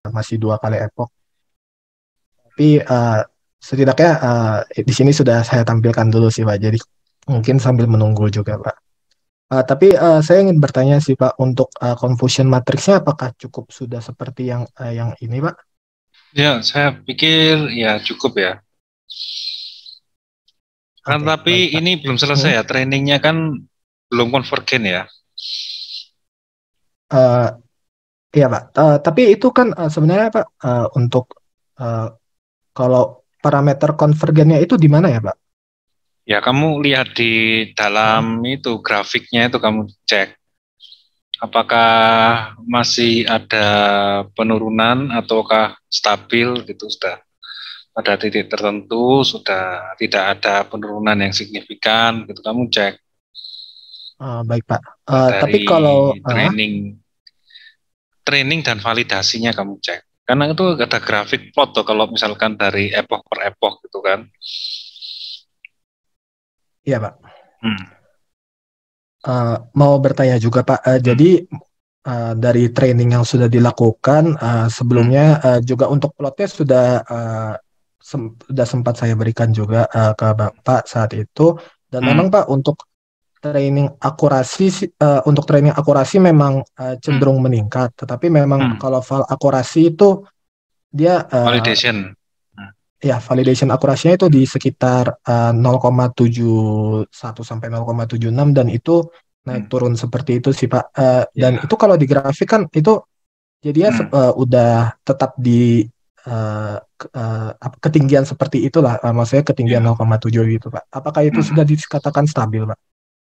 masih 2 kali epoch. Tapi setidaknya di sini sudah saya tampilkan dulu sih Pak. Jadi mungkin sambil menunggu juga Pak. Tapi saya ingin bertanya sih Pak, untuk confusion matrixnya apakah cukup sudah seperti yang ini Pak? Ya, saya pikir ya cukup ya. Kan Oke, tapi baik Pak. ini belum selesai Hmm. ya, trainingnya kan belum konvergen ya. Eh, iya Pak. Tapi itu kan sebenarnya Pak, untuk eh, kalau parameter konvergennya itu di mana ya Pak? Ya, kamu lihat di dalam Hmm. itu grafiknya itu kamu cek apakah masih ada penurunan ataukah stabil gitu, sudah pada titik tertentu sudah tidak ada penurunan yang signifikan gitu, kamu cek. Baik Pak. Tapi Dari kalau training dan validasinya kamu cek, karena itu ada grafik plot tuh kalau misalkan dari epoch per epoch gitu kan. iya Pak. Hmm. Mau bertanya juga Pak. Hmm. Jadi dari training yang sudah dilakukan Hmm. sebelumnya, juga untuk plotnya sudah sempat saya berikan juga ke Bapak saat itu. Dan memang Hmm. Pak, untuk training akurasi memang Hmm. cenderung meningkat. Tetapi memang Hmm. kalau file akurasi itu dia Validation. Hmm. ya, validation akurasinya itu di sekitar 0,71 sampai 0,76, dan itu naik Hmm. turun seperti itu sih Pak. Dan itu Ya. kalau di grafik kan itu jadinya Hmm. udah tetap di ketinggian seperti itulah, maksudnya ketinggian Ya. 0,7 gitu Pak. Apakah itu Hmm. sudah dikatakan stabil Pak?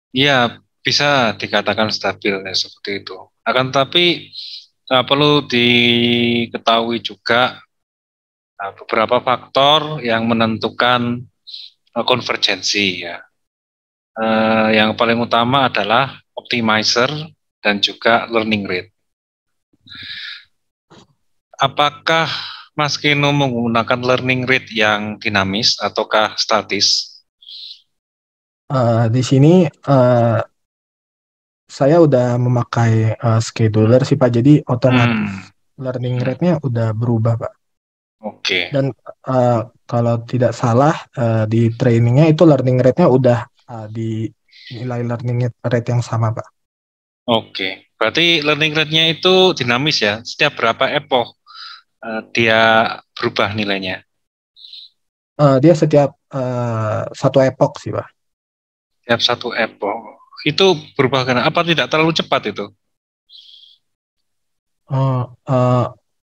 Ya, bisa dikatakan stabil ya, seperti itu. Akan tapi perlu diketahui juga beberapa faktor yang menentukan konvergensi ya. Yang paling utama adalah optimizer dan juga learning rate. Apakah Mas Kino menggunakan learning rate yang dinamis ataukah statis? Di sini saya udah memakai scheduler sih Pak, jadi otomatis Hmm. learning Hmm. rate-nya udah berubah Pak. Oke. Dan kalau tidak salah, di trainingnya itu learning rate-nya udah di nilai learning rate yang sama, Pak. Oke. Berarti learning rate-nya itu dinamis ya. Setiap berapa epoch dia berubah nilainya. Dia setiap satu epoch sih, Pak. Setiap satu epoch. Itu berubah karena apa, tidak terlalu cepat itu? Oh,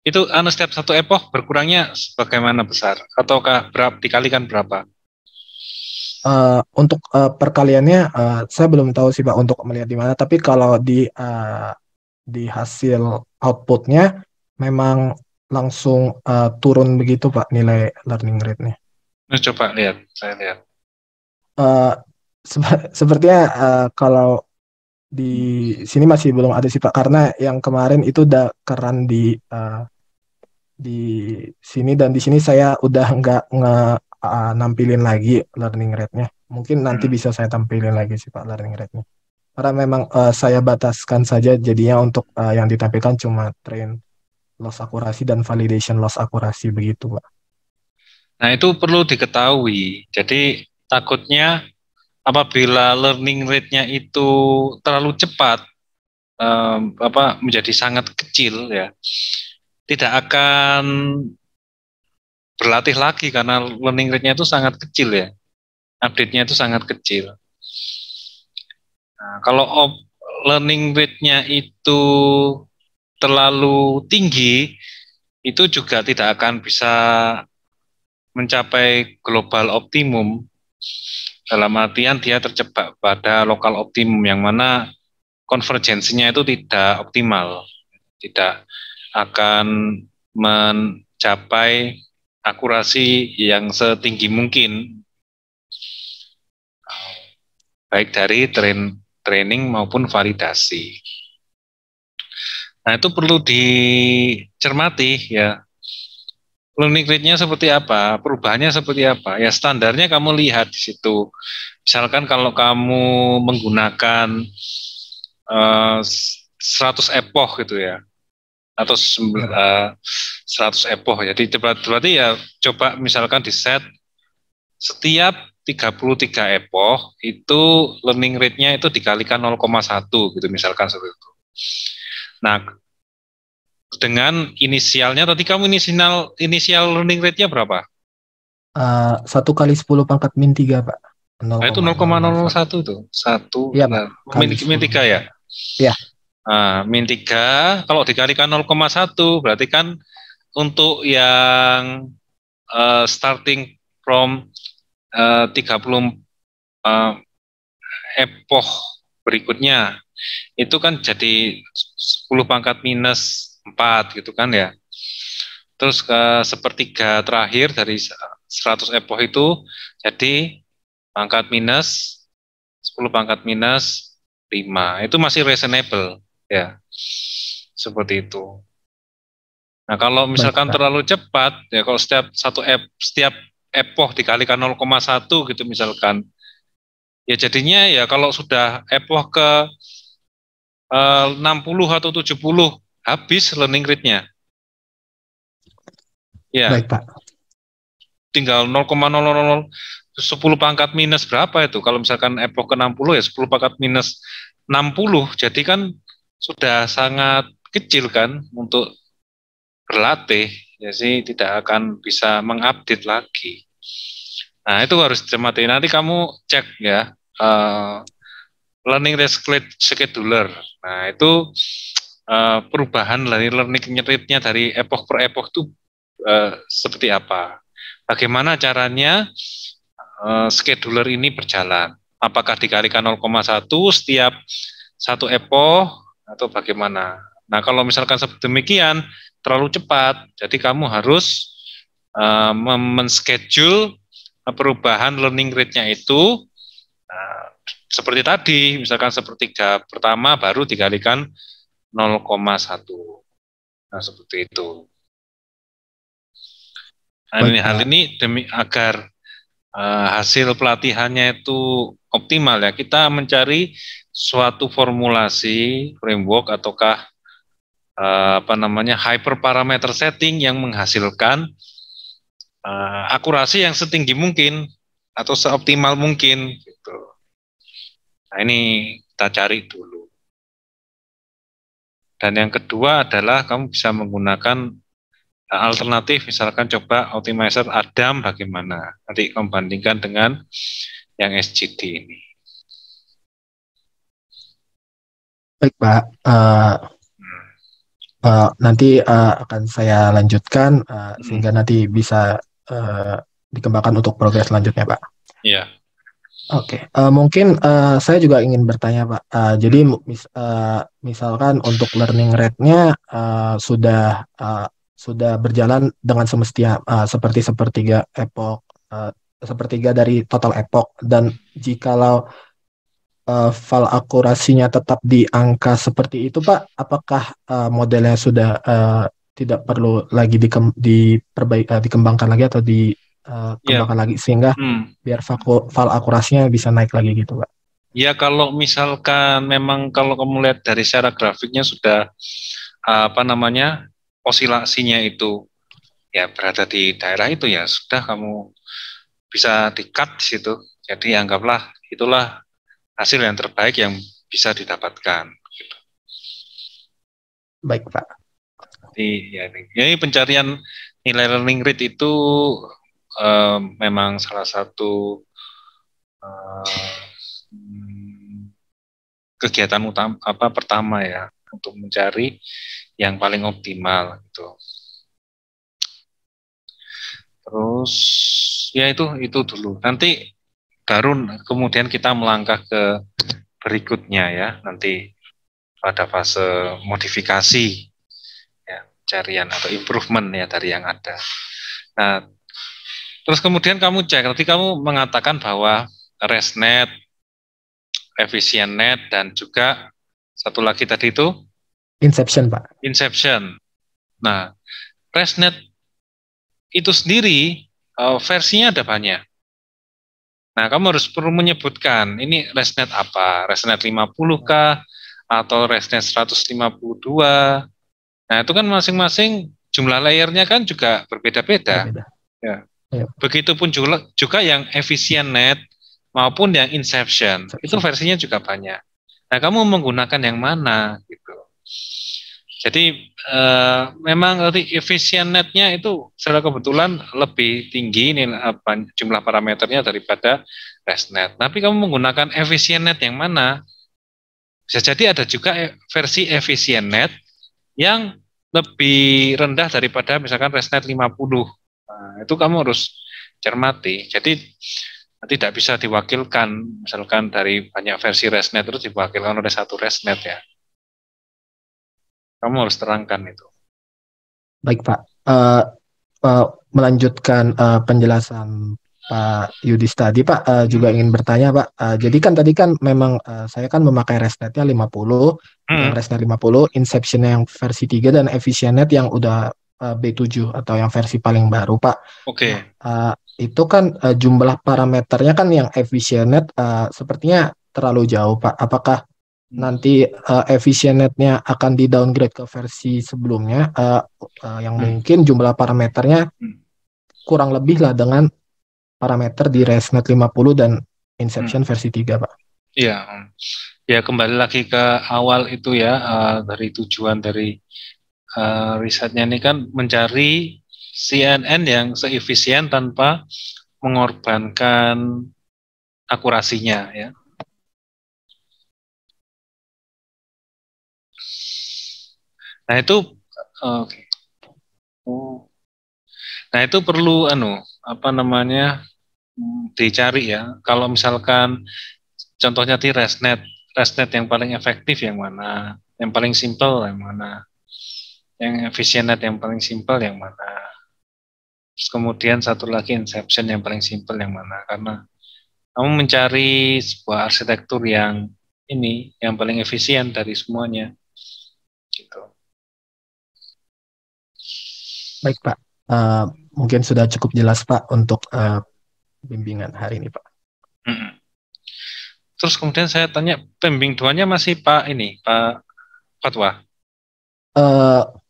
Itu setiap satu epoch berkurangnya bagaimana besar? Ataukah berapa dikalikan berapa? untuk perkaliannya saya belum tahu sih, Pak, untuk melihat di mana. Tapi kalau di hasil outputnya memang langsung turun begitu, Pak, nilai learning rate-nya. Nah, coba lihat, saya lihat. Eh, Sepertinya kalau di sini masih belum ada sih Pak, karena yang kemarin itu udah keran di sini, dan di sini saya udah nggak nampilin lagi learning rate-nya. Mungkin nanti Hmm. bisa saya tampilin lagi sih Pak learning rate-nya. Karena memang saya bataskan saja jadinya, untuk yang ditampilkan cuma train loss akurasi dan validation loss akurasi begitu Pak. Nah, itu perlu diketahui. Jadi, takutnya apabila learning rate-nya itu terlalu cepat, menjadi sangat kecil ya, tidak akan berlatih lagi karena learning rate-nya itu sangat kecil ya, update-nya itu sangat kecil. Nah, kalau learning rate-nya itu terlalu tinggi, itu juga tidak akan bisa mencapai global optimum, dalam artian dia terjebak pada lokal optimum yang mana konvergensinya itu tidak optimal, tidak akan mencapai akurasi yang setinggi mungkin, baik dari training maupun validasi. Nah, itu perlu dicermati ya. Learning rate-nya seperti apa, perubahannya seperti apa. Ya, standarnya kamu lihat di situ. Misalkan kalau kamu menggunakan 100 epoch gitu ya, atau Ya, Pak. 100 epoch. Jadi berarti ya coba misalkan di set setiap 33 epoch itu learning rate-nya itu dikalikan 0,1 gitu misalkan seperti itu. Nah, dengan inisialnya tadi kamu inisial learning rate-nya berapa? 1 kali 10⁻³ Pak. Nah, itu 0,001. 0,001 tuh. Satu Iya Pak, ya, kali min 10. 3 ya. Ya, Nah, min 3 kalau dikalikan 0,1 berarti kan untuk yang starting from 30 uh, epoch berikutnya itu kan jadi 10⁻⁻4 gitu kan ya. Terus ke sepertiga terakhir dari 100 epoch itu jadi pangkat minus 10⁻⁻5. Itu masih reasonable ya. Seperti itu. Nah, kalau baik misalkan Pak. terlalu cepat ya kalau setiap epoch dikalikan 0,1 gitu misalkan. Ya jadinya ya kalau sudah epoch ke 60 atau 70 habis learning rate-nya. Ya, Baik Pak. tinggal 0,000 10 pangkat minus berapa itu? Kalau misalkan epoch ke 60 ya 10 pangkat minus 60. Jadi kan sudah sangat kecil kan untuk berlatih. Ya sih tidak akan bisa mengupdate lagi. Nah, itu harus dicermati. Nanti kamu cek ya learning rate scheduler. Nah, itu perubahan dari learning rate-nya dari epoch per epoch itu seperti apa? Bagaimana caranya scheduler ini berjalan? Apakah dikalikan 0,1 setiap satu epoch atau bagaimana? Nah, kalau misalkan seperti demikian terlalu cepat, jadi kamu harus men-schedule perubahan learning rate-nya itu seperti tadi, misalkan sepertiga pertama baru dikalikan 0,1. Nah, seperti itu. Nah, Baik hal Pak. ini demi agar hasil pelatihannya itu optimal ya. Kita mencari suatu formulasi framework ataukah apa namanya hyperparameter setting yang menghasilkan akurasi yang setinggi mungkin atau seoptimal mungkin gitu. Nah, ini kita cari dulu. Dan yang kedua adalah kamu bisa menggunakan alternatif, misalkan coba optimizer Adam bagaimana. Nanti kamu bandingkan dengan yang SGD ini. Baik Pak. Nanti akan saya lanjutkan sehingga nanti bisa dikembangkan untuk progres selanjutnya Pak. Iya. Oke, mungkin saya juga ingin bertanya Pak. Jadi misalkan untuk learning rate-nya sudah berjalan dengan semestinya seperti sepertiga epoch, sepertiga dari total epoch, dan jikalau file akurasinya tetap di angka seperti itu Pak, apakah modelnya sudah tidak perlu lagi dikembangkan lagi atau dikembangkan lagi sehingga biar file akurasinya bisa naik lagi gitu Pak? Ya kalau misalkan memang kalau kamu lihat dari secara grafiknya sudah apa namanya osilasinya itu ya berada di daerah itu ya sudah kamu bisa di-cut di situ. Jadi anggaplah itulah hasil yang terbaik yang bisa didapatkan. Gitu. Baik Pak. Jadi ya ini pencarian nilai learning rate itu memang salah satu kegiatan utama pertama ya untuk mencari yang paling optimal gitu. Terus ya itu dulu. Nanti baru kemudian kita melangkah ke berikutnya ya. Nanti pada fase modifikasi ya, pencarian atau improvement ya dari yang ada. Nah, terus kemudian kamu cek, nanti kamu mengatakan bahwa ResNet, EfficientNet, dan juga satu lagi tadi itu Inception Pak. Inception. Nah, ResNet itu sendiri versinya ada banyak. Nah, kamu harus perlu menyebutkan ini ResNet apa, ResNet 50 kah, atau ResNet 152, Nah, itu kan masing-masing jumlah layernya kan juga berbeda-beda. Berbeda. Ya. Iya. Begitupun juga yang EfficientNet maupun yang Inception. Itu versinya juga banyak. Nah, kamu menggunakan yang mana gitu. Jadi memang EfficientNet-nya itu secara kebetulan lebih tinggi jumlah parameternya daripada ResNet. Tapi kamu menggunakan EfficientNet yang mana? Bisa jadi ada juga versi EfficientNet yang lebih rendah daripada misalkan ResNet 50. Nah, itu kamu harus cermati. Jadi tidak bisa diwakilkan misalkan dari banyak versi ResNet terus diwakilkan oleh satu ResNet ya. Kamu harus terangkan itu. Baik Pak, melanjutkan penjelasan Pak Yudis tadi Pak, juga ingin bertanya Pak. Jadi kan tadi kan memang saya kan memakai ResNet-nya 50, yang ResNet 50, Inception yang versi 3 dan EfficientNet yang udah B7 atau yang versi paling baru Pak. Oke. Nah, itu kan jumlah parameternya kan yang EfficientNet sepertinya terlalu jauh Pak. Apakah nanti EfficientNet-nya akan di downgrade ke versi sebelumnya yang mungkin jumlah parameternya kurang lebih lah dengan parameter di ResNet 50 dan Inception versi 3 Pak. Iya, ya kembali lagi ke awal itu ya, dari tujuan dari risetnya ini kan mencari CNN yang seefisien tanpa mengorbankan akurasinya ya. Nah itu oke. Nah itu perlu dicari ya. Kalau misalkan contohnya di ResNet yang paling efektif yang mana, yang paling simple yang mana, yang EfficientNet yang paling simple yang mana. Terus kemudian satu lagi Inception yang paling simple yang mana, karena kamu mencari sebuah arsitektur yang paling efisien dari semuanya. Gitu. Baik Pak, mungkin sudah cukup jelas Pak untuk bimbingan hari ini Pak. Terus kemudian saya tanya, pembimbing duanya masih Pak Fatwa?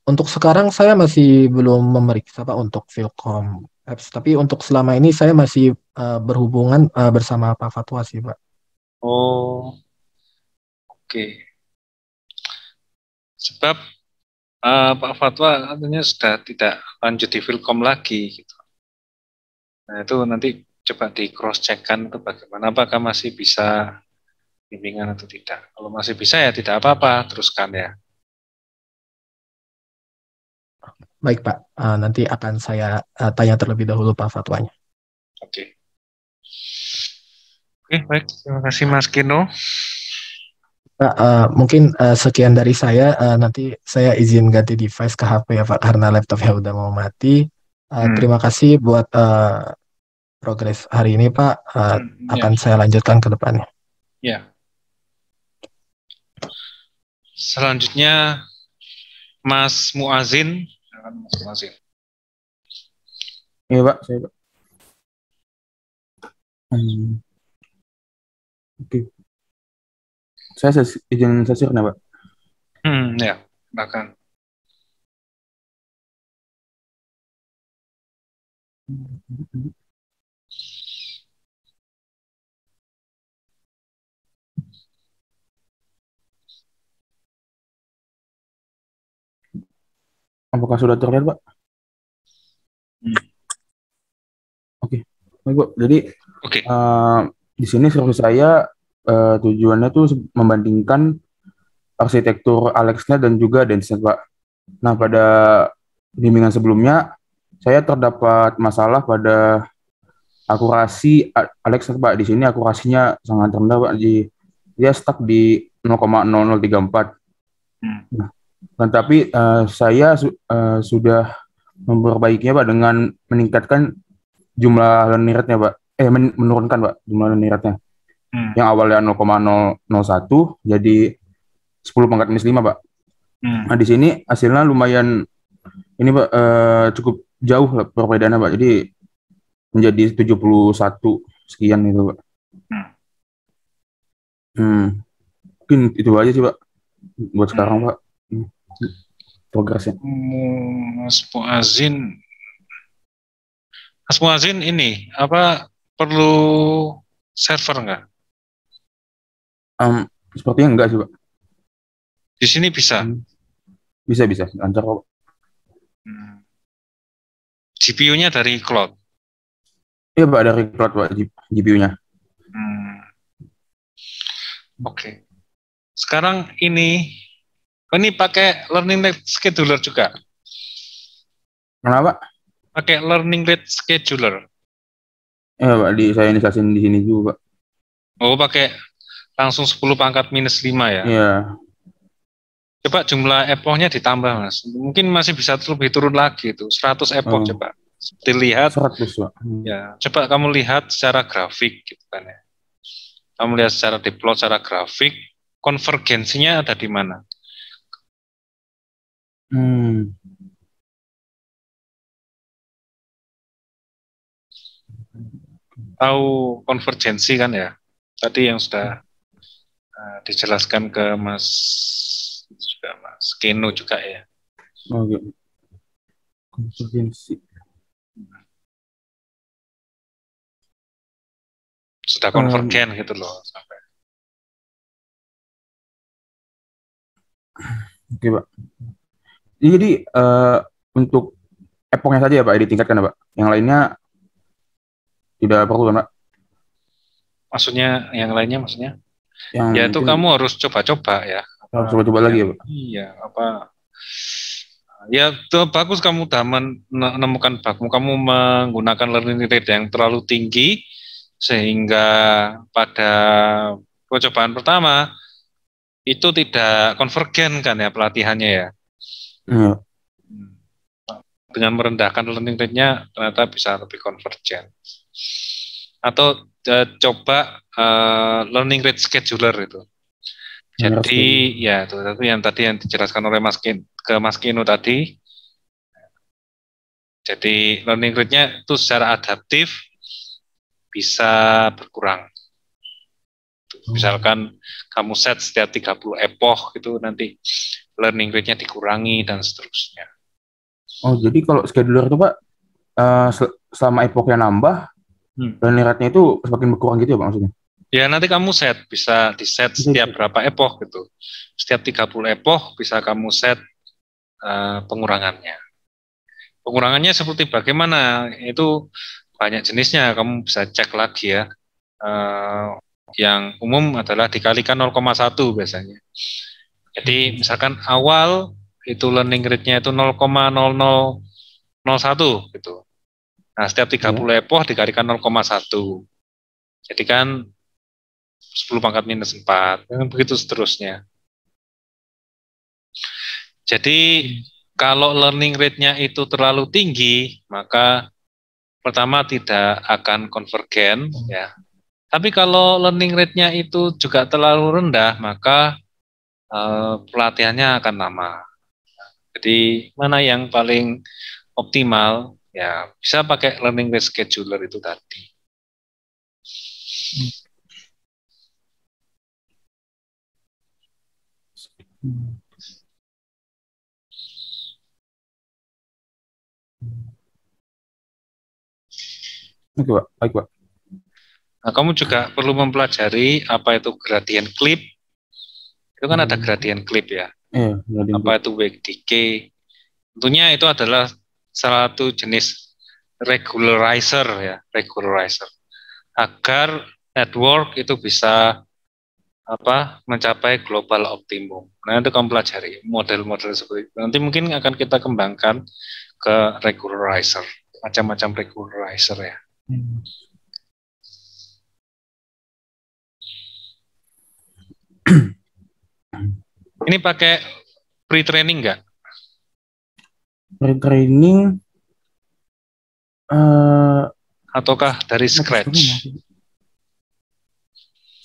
Untuk sekarang saya masih belum memeriksa Pak untuk Philcom Apps, tapi untuk selama ini saya masih berhubungan bersama Pak Fatwa sih Pak. Oh, oke. Sebab Pak Fatwa katanya sudah tidak lanjut di Philcom lagi gitu. Nah itu nanti coba di cross check-kan itu bagaimana, apakah masih bisa bimbingan atau tidak. Kalau masih bisa ya tidak apa-apa, teruskan ya. Baik Pak, nanti akan saya tanya terlebih dahulu Pak Fatwanya. Oke. Oke, baik. Terima kasih Mas Kino. Pak, mungkin sekian dari saya. Nanti saya izin ganti device ke HP ya Pak, karena laptopnya udah mau mati. Terima kasih buat progres hari ini Pak. Akan saya lanjutkan ke depannya. Ya. Selanjutnya Mas Muazin. Mas Muazin. Iya Pak, saya Pak. Oke. Saya izin sesi Pak. Ya, bahkan. Apakah sudah terlihat Pak? Oke. Baik Pak. Jadi di sini seperti saya tujuannya tuh membandingkan arsitektur AlexNet dan juga DenseNet Pak. Nah pada bimbingan sebelumnya saya terdapat masalah pada akurasi AlexNet Pak. Di sini akurasinya sangat rendah Pak. Dia stuck di 0,0034. Nah, tapi saya sudah memperbaikinya Pak dengan meningkatkan jumlah learning rate-nya Pak. Menurunkan Pak jumlah learning rate-nya. Yang awalnya 0,001 jadi 10⁻⁵ Pak. Nah di sini hasilnya lumayan ini Pak, cukup jauh lah perbedaannya Pak. Jadi menjadi 71 sekian itu Pak. Mungkin itu aja sih Pak buat sekarang Pak. progresnya. Mas Muazin ini apa perlu server nggak? Sepertinya enggak sih, Pak. Di sini bisa. Bisa lancar kok. GPU-nya dari cloud. Iya, Pak, dari cloud, Pak, GPU-nya. Oke. Sekarang ini pakai learning rate scheduler juga. Kenapa? Pakai learning rate scheduler. Iya, Pak, saya inisiasin di sini juga, Pak. Oh, pakai langsung 10 pangkat minus 5 ya. Iya. Coba jumlah epochnya ditambah, Mas. Mungkin masih bisa lebih turun lagi itu. 100 epoch coba. Dilihat. 100, Pak. Ya, coba kamu lihat secara grafik gitu kan ya. Kamu lihat secara diplot secara grafik, konvergensinya ada di mana? Tahu konvergensi kan ya? Tadi yang sudah dijelaskan ke Mas Keno juga ya. Oke. Konvergensi. Sudah konvergen gitu loh sampai. Oke, Pak. Jadi untuk epochnya saja ya, Pak, ditingkatkan ya, Pak. Yang lainnya tidak perlu kan, Pak? Maksudnya yang lainnya maksudnya? Yang ya itu kamu harus coba-coba ya. Harus coba-coba lagi ya, Pak? Iya, apa? Ya bagus kamu udah menemukan bugmu, kamu menggunakan learning rate yang terlalu tinggi sehingga pada percobaan pertama itu tidak konvergen kan ya pelatihannya ya. Iya. Dengan merendahkan learning rate-nya ternyata bisa lebih konvergen. Atau coba learning rate scheduler itu. Jadi ya itu yang tadi yang dijelaskan oleh Mas Kino tadi. Jadi learning rate-nya itu secara adaptif bisa berkurang. Misalkan kamu set setiap 30 epoch gitu, nanti learning rate-nya dikurangi dan seterusnya. Oh, jadi kalau scheduler itu, Pak, selama epochnya nambah, learning rate-nya itu semakin berkurang gitu ya, Pak, maksudnya? Ya nanti kamu bisa di set setiap berapa epoch gitu. Setiap 30 epoch bisa kamu set pengurangannya. Pengurangannya seperti bagaimana? Itu banyak jenisnya, kamu bisa cek lagi ya. Yang umum adalah dikalikan 0,1 biasanya. Jadi misalkan awal itu learning rate-nya itu 0,0001 gitu. Nah, setiap 30 epoch dikalikan 0,1. Jadi kan 10 pangkat minus 4, begitu seterusnya. Jadi kalau learning rate-nya itu terlalu tinggi, maka pertama tidak akan konvergen ya. Tapi kalau learning rate-nya itu juga terlalu rendah, maka pelatihannya akan lama. Jadi mana yang paling optimal ya bisa pakai learning rate scheduler itu tadi. Oke, Pak. Baik, Pak. Nah, kamu juga perlu mempelajari apa itu gradient clip. Itu kan ada gradient clip ya. Apa itu wake decay. Tentunya itu adalah salah satu jenis regularizer ya, regularizer. Agar network itu bisa mencapai global optimum. Nah, itu kamu pelajari model-model seperti itu. Nanti mungkin akan kita kembangkan ke regularizer, macam-macam regularizer ya. Ini pakai pre-training nggak? Pre-training ataukah dari scratch?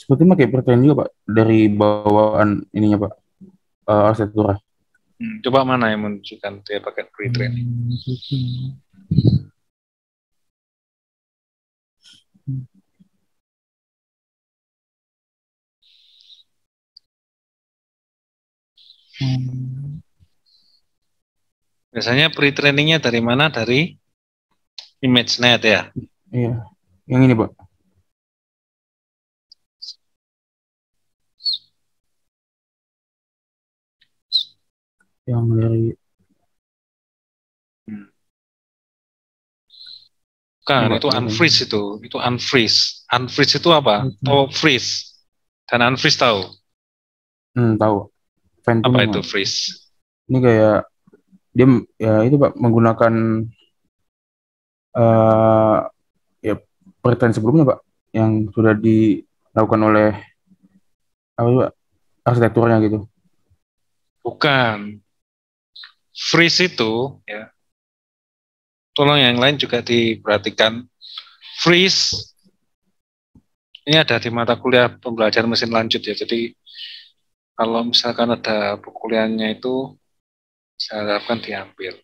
Sepertinya pakai pre-training juga, Pak, dari bawaan ininya, Pak, arsitekturnya. Coba mana yang menunjukkan dia pakai pre-training? Biasanya pre-trainingnya dari mana? Dari ImageNet ya? Iya, yang ini Pak. Yang dari Kan ini Pak. itu unfreeze itu unfreeze. Unfreeze itu apa? Tahu freeze dan unfreeze tahu? Tahu. Fine Apa tuning, itu Pak. freeze? Ini kayak dia ya itu Pak menggunakan eh ya pertanyaan sebelumnya Pak yang sudah dilakukan oleh apa Pak arsitekturnya gitu. Bukan. Freeze itu ya. Tolong yang lain juga diperhatikan. Freeze ini ada di mata kuliah pembelajaran mesin lanjut ya. Jadi kalau misalkan ada kuliahnya itu saya harapkan diambil.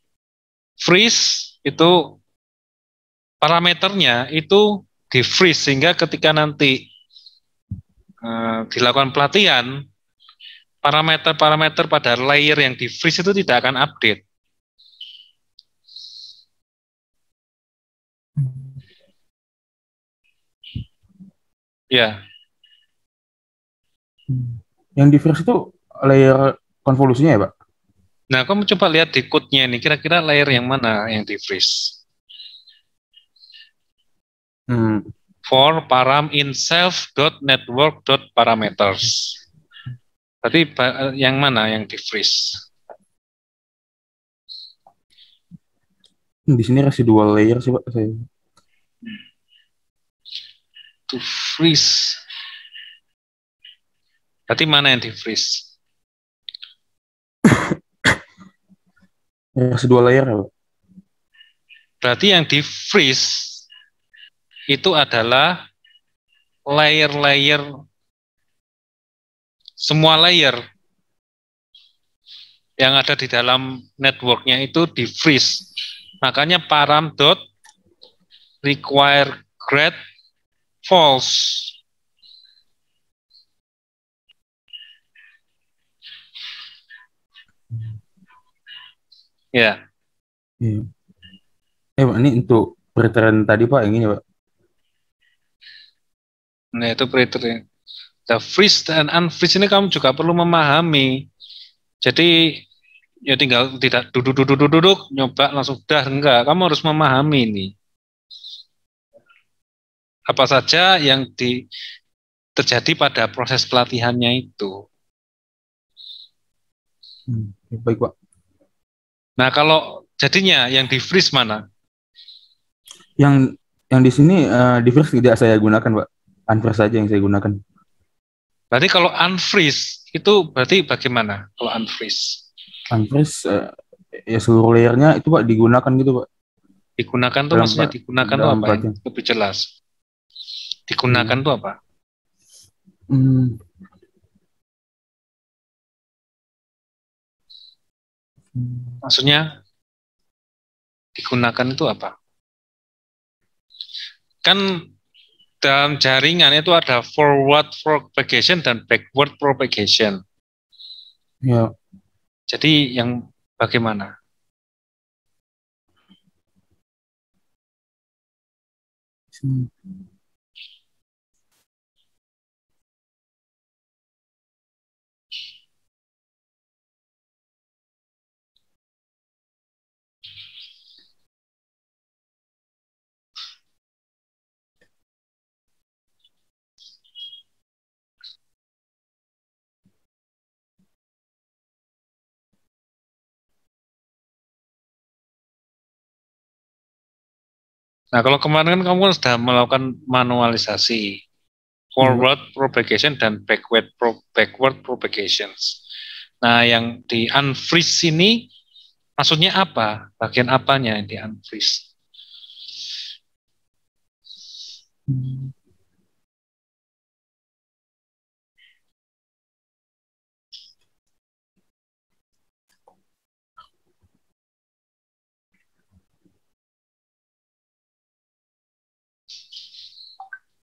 Freeze itu parameternya itu di freeze sehingga ketika nanti dilakukan pelatihan, parameter-parameter pada layer yang di freeze itu tidak akan update. Ya. Yang di freeze itu layer konvolusinya ya Pak? Nah, kamu coba lihat di code-nya ini, kira-kira layer yang mana yang di freeze? For param in self.network.parameters. Berarti yang mana yang di freeze? Di sini residual layer sih Pak saya. To freeze. Berarti mana yang di freeze? Residual layer ya Pak? Berarti yang di freeze itu adalah layer-layer, semua layer yang ada di dalam networknya itu di freeze. Makanya param dot require grade false. Ya. Iya. Pak, ini untuk preteran tadi Pak, yang ini Pak. Nah, itu preteran. The freeze dan unfreeze ini kamu juga perlu memahami. Jadi ya tinggal tidak duduk nyoba langsung dah, enggak. Kamu harus memahami ini. Apa saja yang terjadi pada proses pelatihannya itu. Baik Pak. Nah, kalau jadinya yang di freeze mana? Yang di sini di freeze tidak saya gunakan Pak. Unfreeze saja yang saya gunakan. Berarti kalau unfreeze itu berarti bagaimana kalau unfreeze? Unfreeze ya seluruh layernya itu Pak digunakan gitu Pak. Digunakan tuh maksudnya digunakan tuh apa? Yang lebih jelas. Digunakan tuh apa? Maksudnya digunakan itu apa? Kan dalam jaringan itu ada forward propagation dan backward propagation. Ya. Jadi yang bagaimana? Nah, kalau kemarin kan kamu kan sudah melakukan manualisasi, forward propagation dan backward propagations. Nah, yang di unfreeze ini maksudnya apa? Bagian apanya yang di unfreeze?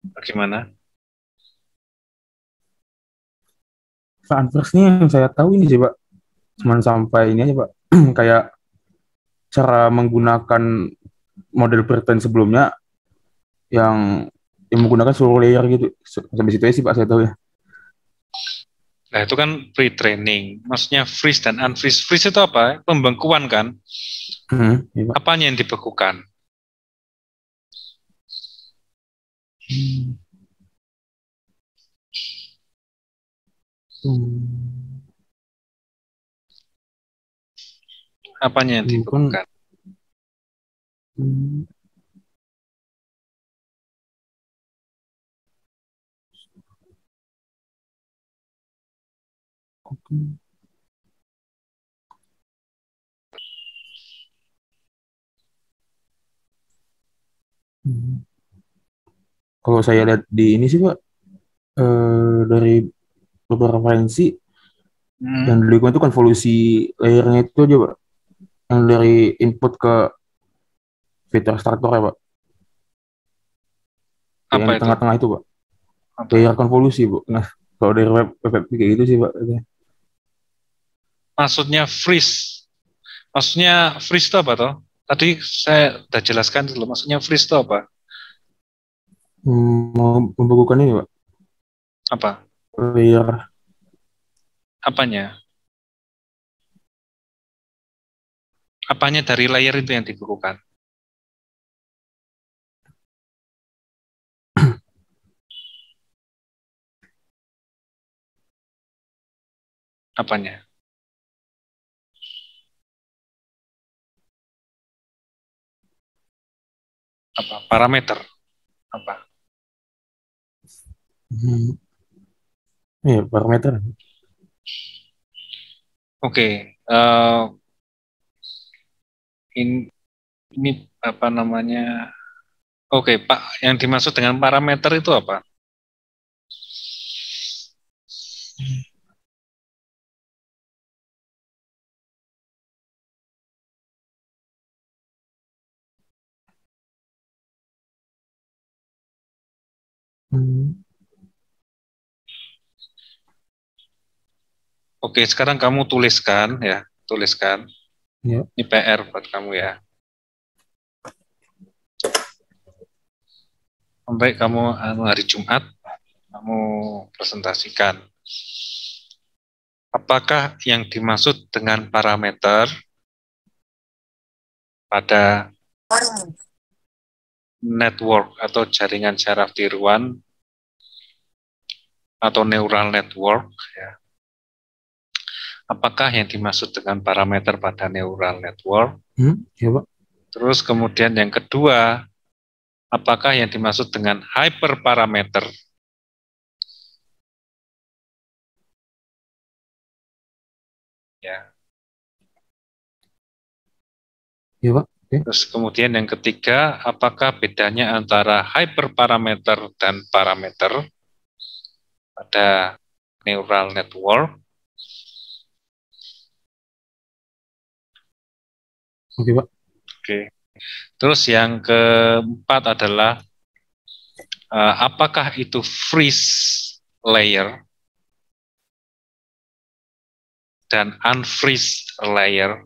Bagaimana? Unfreeze ini yang saya tahu ini sih Pak. Cuman sampai ini aja Pak. Kayak cara menggunakan model pre-train sebelumnya yang menggunakan seluruh layer gitu. Sampai situ aja sih Pak saya tahu ya. Nah, itu kan pre-training. Maksudnya freeze dan unfreeze. Freeze itu apa? Pembekuan kan? Ya, Pak. Apanya yang dibekukan? Apanya yang dibekukan? Kalau saya lihat di ini sih Pak, dari beberapa referensi yang dilakukan itu konvolusi layernya itu aja Pak, yang dari input ke filter extractor ya Pak. Apa Yang di itu? tengah-tengah itu Pak, Apa? layer konvolusi Bu. Nah, kalau dari web kayak gitu sih Pak. Maksudnya freeze. Maksudnya freeze itu apa toh? Tadi saya sudah jelaskan dulu. Maksudnya freeze itu apa? Mau membekukan ini Pak, Apa? layer. Apanya? Apanya dari layer itu yang dibekukan? Apanya? Apa? Parameter? Apa? Iya, parameter. Oke. Ini apa namanya? Oke, Pak. Yang dimaksud dengan parameter itu apa? Oke, sekarang kamu tuliskan ya, tuliskan. Ya. Ini PR buat kamu ya. Sampai kamu hari Jumat kamu presentasikan. Apakah yang dimaksud dengan parameter pada network atau jaringan syaraf tiruan atau neural network ya. Apakah yang dimaksud dengan parameter pada neural network? Ya, Pak. Terus kemudian yang kedua, apakah yang dimaksud dengan hyperparameter? Ya. Ya, Pak. Okay. Terus kemudian yang ketiga, apakah bedanya antara hyperparameter dan parameter pada neural network? Oke, Pak. Oke. Terus yang keempat adalah apakah itu freeze layer dan unfreeze layer?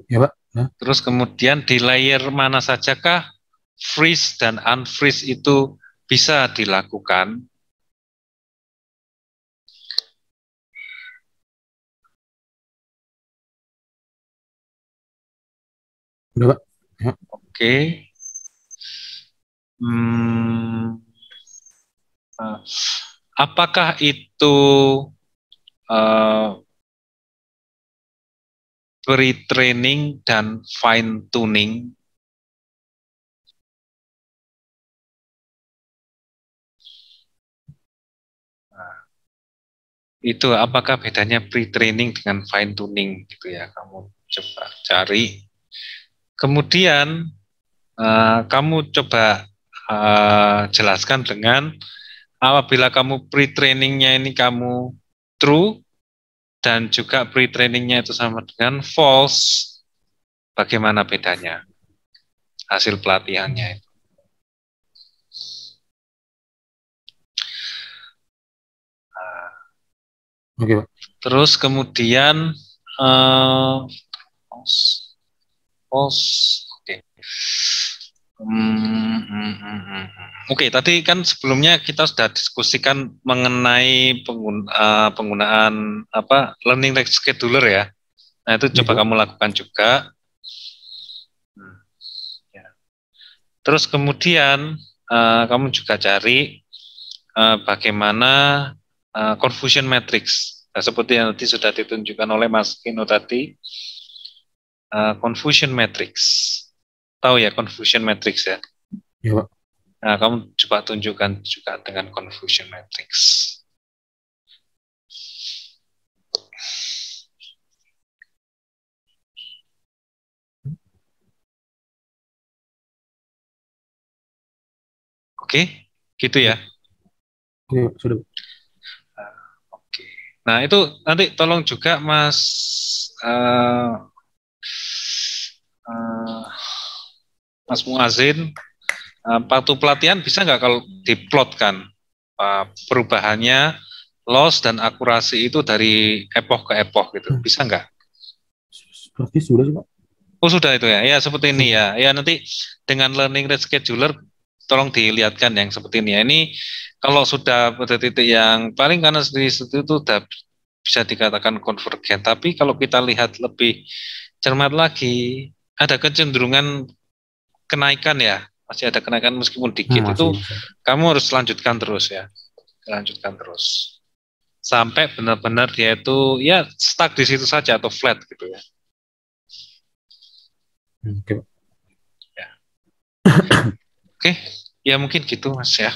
Ya, Pak. Ya. Terus kemudian di layer mana sajakah freeze dan unfreeze itu bisa dilakukan? Udah, Pak. Ya. Oke. Apakah itu pre-training dan fine-tuning? Itu apakah bedanya pre-training dengan fine-tuning gitu ya, kamu coba cari. Kemudian kamu coba jelaskan dengan apabila kamu pre-trainingnya ini kamu true dan juga pre-trainingnya itu sama dengan false, bagaimana bedanya hasil pelatihannya itu. Oke, Pak. Terus kemudian oke. Oke, tadi kan sebelumnya kita sudah diskusikan mengenai penggunaan learning rate scheduler ya. Nah, itu coba kamu lakukan juga. Ya. Terus kemudian kamu juga cari bagaimana confusion matrix. Nah, seperti yang tadi sudah ditunjukkan oleh Mas Kino tadi, confusion matrix. Tahu ya confusion matrix ya? Iya, Pak. Nah, kamu coba tunjukkan juga dengan confusion matrix. Oke, gitu ya. Oke, sudah. Oke. Nah, itu nanti tolong juga Mas Mas Muazin, waktu pelatihan bisa nggak kalau diplotkan perubahannya loss dan akurasi itu dari epoch ke epoch gitu, bisa nggak? Seperti sudah sih, Pak. Oh sudah itu ya, ya seperti ini ya. Ya nanti dengan learning rate scheduler tolong dilihatkan yang seperti ini ya. Ini kalau sudah pada titik yang paling kanan di situ itu sudah bisa dikatakan konvergen. Tapi kalau kita lihat lebih cermat lagi, ada kecenderungan kenaikan ya, masih ada kenaikan meskipun dikit. Itu kamu harus lanjutkan terus ya, lanjutkan terus sampai benar-benar dia itu ya stuck di situ saja atau flat gitu ya. Oke. Ya. Oke, ya mungkin gitu Mas ya.